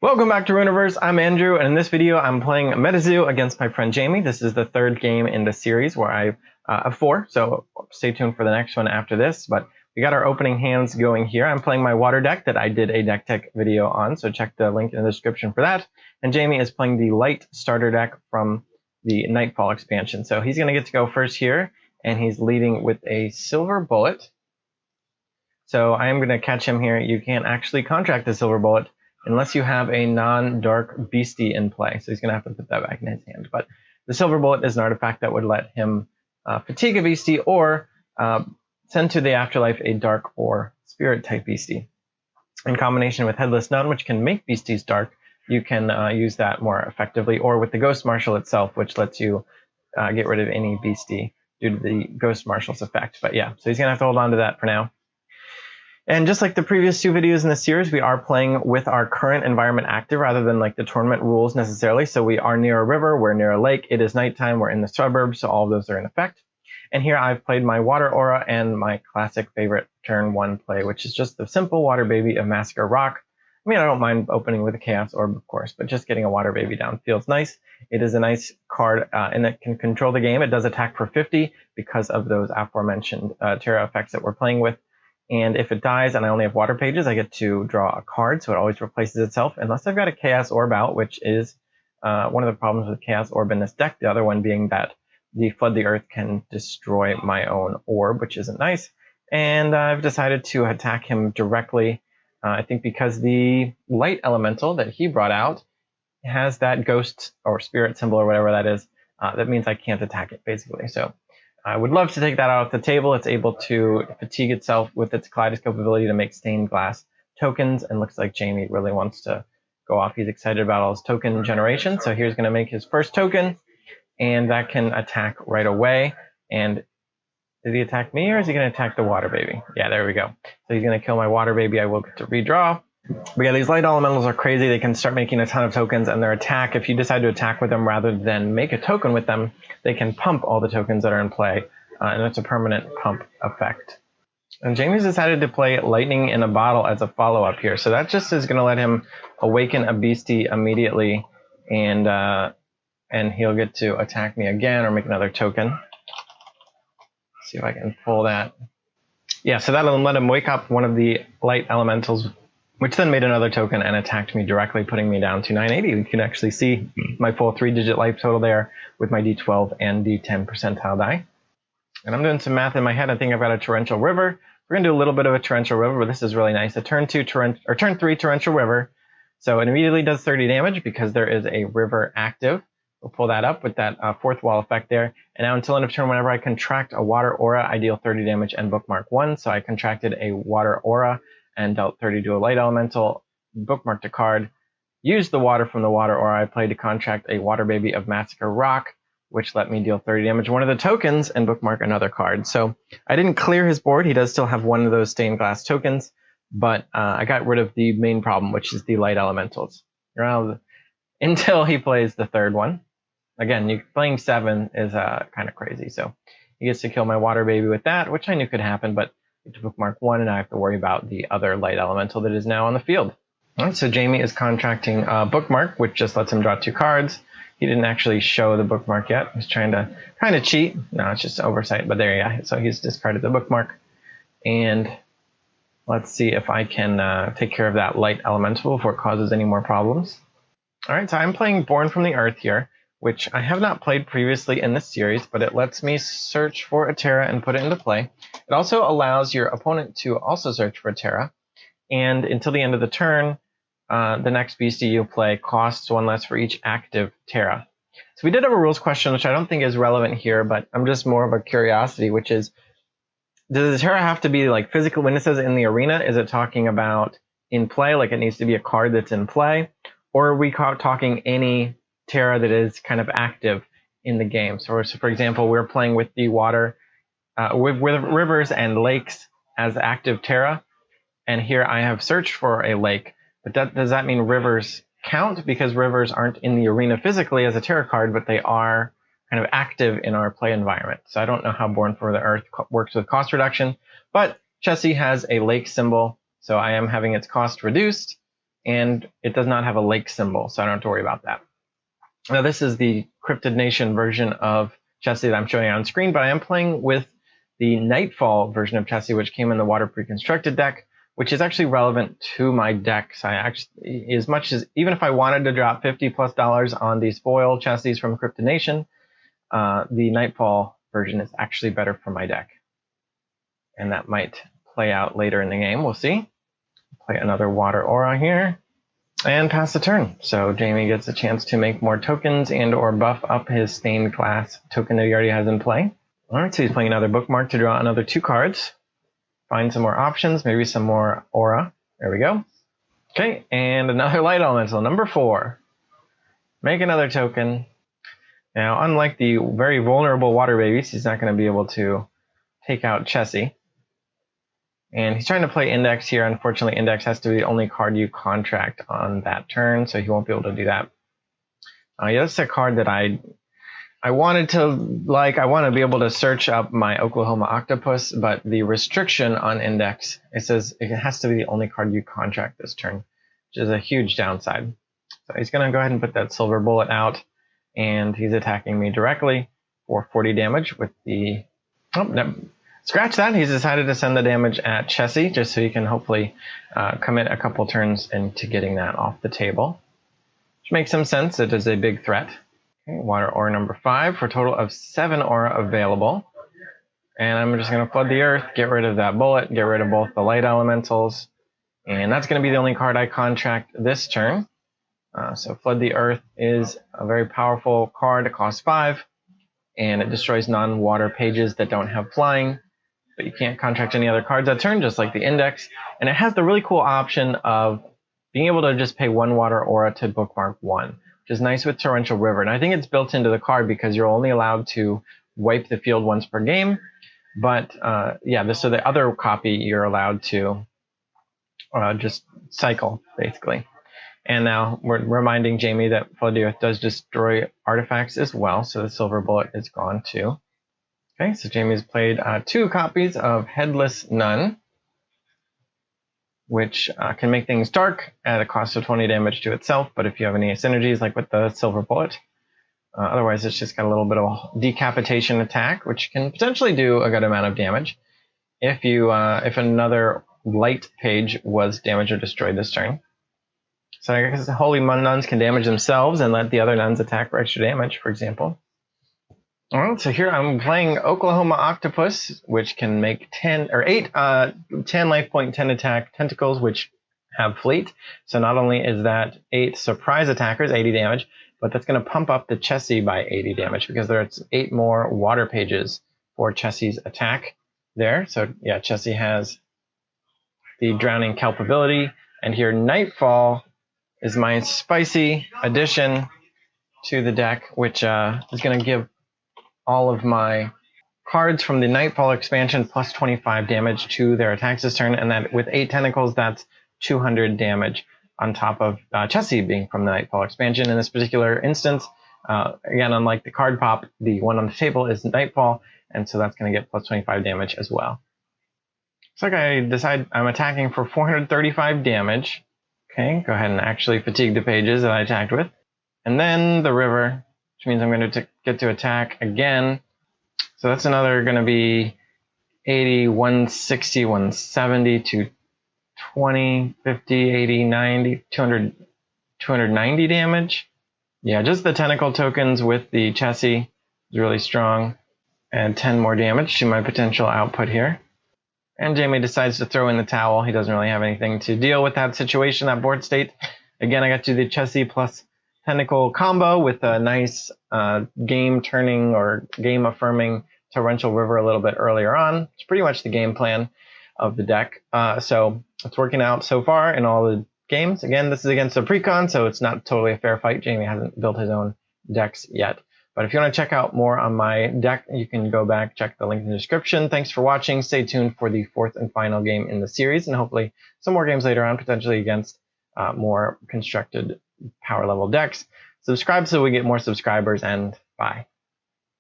Welcome back to Runeverse. I'm Andrew, and in this video I'm playing MetaZoo against my friend Jamie. This is the third game in the series where I have four, so stay tuned for the next one after this. But we got our opening hands going here. I'm playing my water deck that I did a deck tech video on, so check the link in the description for that. And Jamie is playing the light starter deck from the Nightfall expansion. So he's going to get to go first here, and he's leading with a silver bullet. So I am going to catch him here. You can't actually contract the silver bullet unless you have a non-dark beastie in play. So he's going to have to put that back in his hand. But the silver bullet is an artifact that would let him fatigue a beastie or send to the afterlife a dark or spirit type beastie. In combination with Headless Nun, which can make beasties dark, you can use that more effectively, or with the Ghost Marshal itself, which lets you get rid of any beastie due to the Ghost Marshal's effect. But yeah, so he's going to have to hold on to that for now. And just like the previous two videos in the series, we are playing with our current environment active rather than like the tournament rules necessarily. So we are near a river, we're near a lake, it is nighttime, we're in the suburbs, so all of those are in effect. And here I've played my Water Aura and my classic favorite turn one play, which is just the simple Water Baby of Massacre Rock. I mean, I don't mind opening with a Chaos Orb, of course, but just getting a Water Baby down feels nice. It is a nice card, and it can control the game. It does attack for 50 because of those aforementioned Terra effects that we're playing with. And if it dies and I only have water pages, I get to draw a card, so it always replaces itself, unless I've got a Chaos Orb out, which is one of the problems with Chaos Orb in this deck. The other one being that the Flood the Earth can destroy my own orb, which isn't nice. And I've decided to attack him directly, I think because the Light Elemental that he brought out has that ghost or spirit symbol or whatever that is. That means I can't attack it, basically. So I would love to take that out of the table. It's able to fatigue itself with its Kaleidoscope ability to make stained glass tokens, and looks like Jamie really wants to go off. He's excited about all his token generation, so here's going to make his first token, and that can attack right away. And did he attack me, or is he going to attack the Water Baby? Yeah, there we go. So he's going to kill my Water Baby. I will get to redraw. But yeah, these light elementals are crazy. They can start making a ton of tokens, and their attack, if you decide to attack with them rather than make a token with them, they can pump all the tokens that are in play, and it's a permanent pump effect. And Jamie's decided to play Lightning in a Bottle as a follow-up here, so that just is going to let him awaken a beastie immediately, and he'll get to attack me again or make another token. Let's see if I can pull that. Yeah, so that'll let him wake up one of the light elementals, which then made another token and attacked me directly, putting me down to 980. You can actually see my full 3-digit life total there with my D12 and D10 percentile die. And I'm doing some math in my head. I think I've got a Torrential River. We're going to do a little bit of a Torrential River, but this is really nice. A turn 3 Torrential River. So it immediately does 30 damage because there is a river active. We'll pull that up with that fourth wall effect there. And now until end of turn, whenever I contract a Water Aura, I deal 30 damage and bookmark 1. So I contracted a Water Aura and dealt 30 to a Light Elemental, bookmarked a card, used the water from the Water Aura I played to contract a Water Baby of Massacre Rock, which let me deal 30 damage one of the tokens and bookmark another card. So I didn't clear his board. He does still have one of those stained glass tokens, but I got rid of the main problem, which is the Light Elementals, until he plays the third one. Again, playing 7 is kind of crazy, so he gets to kill my Water Baby with that, which I knew could happen, but to bookmark 1, and I have to worry about the other light elemental that is now on the field. All right, so Jamie is contracting bookmark, which just lets him draw 2 cards. He didn't actually show the bookmark yet. He's trying to kind of cheat. No, it's just oversight, but there you go. So he's discarded the bookmark. And let's see if I can take care of that light elemental before it causes any more problems. All right, so I'm playing Born from the Earth here, which I have not played previously in this series, but it lets me search for a Terra and put it into play. It also allows your opponent to also search for a Terra, and until the end of the turn, the next beastie you play costs 1 less for each active Terra. So we did have a rules question, which I don't think is relevant here, but I'm just more of a curiosity, which is, does the Terra have to be like physical? When it says in the arena, is it talking about in play, like it needs to be a card that's in play, or are we talking any Terra that is kind of active in the game? So for example, we're playing with the water, with rivers and lakes as active Terra, and here I have searched for a lake, but does that mean rivers count? Because rivers aren't in the arena physically as a Terra card, but they are kind of active in our play environment. So I don't know how Born from the Earth works with cost reduction, but Chessie has a lake symbol, so I am having its cost reduced. and it does not have a lake symbol, so I don't have to worry about that. Now this is the Cryptid Nation version of Chessie that I'm showing you on screen, but I am playing with the Nightfall version of Chessie, which came in the Water Pre-Constructed deck, which is actually relevant to my deck. So I actually, as much as, even if I wanted to drop $50+ on these foil Chessies from Cryptid Nation, the Nightfall version is actually better for my deck. And that might play out later in the game, we'll see. Play another Water Aura here, and pass the turn. So Jamie gets a chance to make more tokens and or buff up his Stained Glass token that he already has in play. Alright, so he's playing another Bookmark to draw another 2 cards. Find some more options, maybe some more Aura. There we go. Okay, and another Light Elemental, number 4. Make another token. Now, unlike the very vulnerable Water Babies, he's not going to be able to take out Chessie. And he's trying to play Index here. Unfortunately, Index has to be the only card you contract on that turn, so he won't be able to do that. Yeah, that's a card that I wanted to like. I want to be able to search up my Oklahoma Octopus, but the restriction on Index, it says it has to be the only card you contract this turn, which is a huge downside. So he's going to go ahead and put that Silver Bullet out, and he's attacking me directly for 40 damage with the... Oh, no. Scratch that. He's decided to send the damage at Chessie, just so he can hopefully commit a couple turns into getting that off the table. Which makes some sense. It is a big threat. Okay, Water Aura number 5 for a total of 7 Aura available. And I'm just going to flood the earth, get rid of that bullet, get rid of both the Light Elementals. And that's going to be the only card I contract this turn. So Flood the Earth is a very powerful card. It costs 5. And it destroys non-water pages that don't have flying. But you can't contract any other cards that turn, just like the Index. And it has the really cool option of being able to just pay 1 Water Aura to bookmark 1, which is nice with Torrential River. And I think it's built into the card because you're only allowed to wipe the field once per game. But yeah, so the other copy you're allowed to just cycle, basically. And now we're reminding Jamie that Flood the Earth does destroy artifacts as well, so the Silver Bullet is gone too. Okay, so Jamie's played 2 copies of Headless Nun, which can make things dark at a cost of 20 damage to itself, but if you have any synergies like with the Silver Bullet, otherwise it's just got a little bit of a decapitation attack, which can potentially do a good amount of damage if you if another light page was damaged or destroyed this turn. So I guess the Holy Nuns can damage themselves and let the other nuns attack for extra damage, for example. Alright, so here I'm playing Oklahoma Octopus, which can make 10 life point, 10 attack tentacles, which have fleet. So not only is that 8 surprise attackers, 80 damage, but that's going to pump up the Chessie by 80 damage because there's 8 more water pages for Chessie's attack there. So yeah, Chessie has the Drowning Kelp ability, and here Nightfall is my spicy addition to the deck, which is going to give all of my cards from the Nightfall expansion plus 25 damage to their attacks this turn, and that with 8 tentacles, that's 200 damage on top of Chessie being from the Nightfall expansion. In this particular instance, again, unlike the card pop, the one on the table is Nightfall, and so that's going to get plus 25 damage as well. So like I decide I'm attacking for 435 damage. Okay, go ahead and actually fatigue the pages that I attacked with. And then the river, which means I'm going to get to attack again. So that's another going to be 80, 160, 170, 220, 50, 80, 90, 200, 290 damage. Yeah, just the tentacle tokens with the Chessie is really strong. Add 10 more damage to my potential output here. And Jamie decides to throw in the towel. He doesn't really have anything to deal with that situation, that board state. Again, I got to the Chessie plus tentacle combo with a nice game-turning or game-affirming Torrential River a little bit earlier on. It's pretty much the game plan of the deck. So it's working out so far in all the games. Again, this is against a precon, so it's not totally a fair fight. Jamie hasn't built his own decks yet. But if you want to check out more on my deck, you can go back, check the link in the description. Thanks for watching. Stay tuned for the 4th and final game in the series, and hopefully some more games later on, potentially against more constructed power level decks. Subscribe so we get more subscribers, and bye.